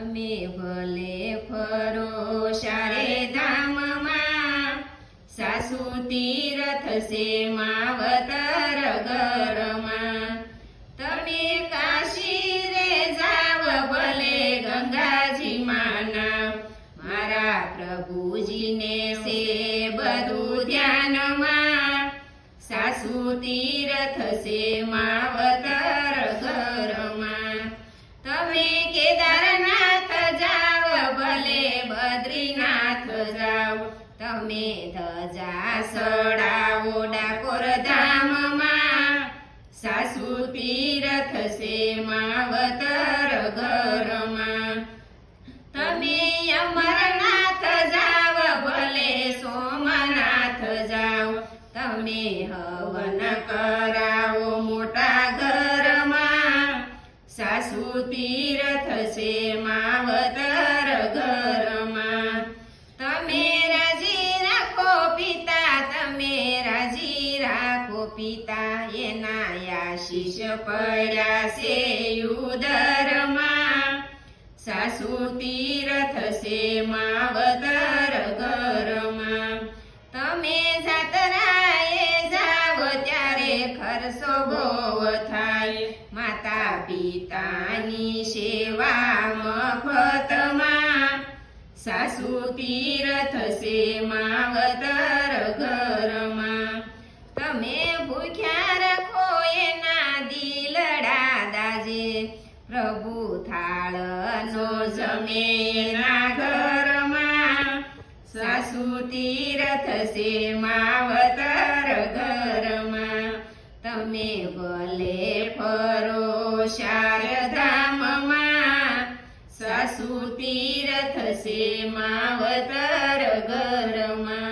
તમે ભલે ફરો શારે ધામમાં, સાસુ તીરથ છે માવતર ઘરમાં. તમે કાશી રે જાવ ભલે ગંગાજી માના, મારા પ્રભુજીને છે બધું ધ્યાનમાં. સાસુ તીરથ છે માવતર ઘરમાં. તમે કેદારનાથ જાવ ભલે બદ્રીનાથ જાવ, તમે ધજા સડાવો ડાકોર ધામમાં. સાસુ તીરથ છે માવતર ઘરમાં. તમે અમરનાથ જાવ ભલે સોમનાથ જાવ, તમે હવન કરાવો મોટા ઘરમાં. સાસુ તીરથ છે માવતર ઘરમાં. તમે રાજી રાખો પિતા, તમે રાજી રાખો પિતા, એના આશીષ પડ્યા છે ઉદરમાં. સાસુ તીરથ છે માવતર ઘરમાં. તમે જાતરાએ જાવ ત્યારે ખર્ચો બહુ થાય, માતા પિતાની સેવા મફતમાં. સાસુ તીરથ છે માવતર ઘરમાં. તમે ભૂખ્યા રાખો એના દિલડા દાજે, પ્રભુ થાળનો જમે એના ઘરમાં. સાસુ તીરથ છે માવતર ઘરમાં. તમે ભલે ફરો શારધામમાં, સાસુ તીરથ છે માવતર ઘરમાં.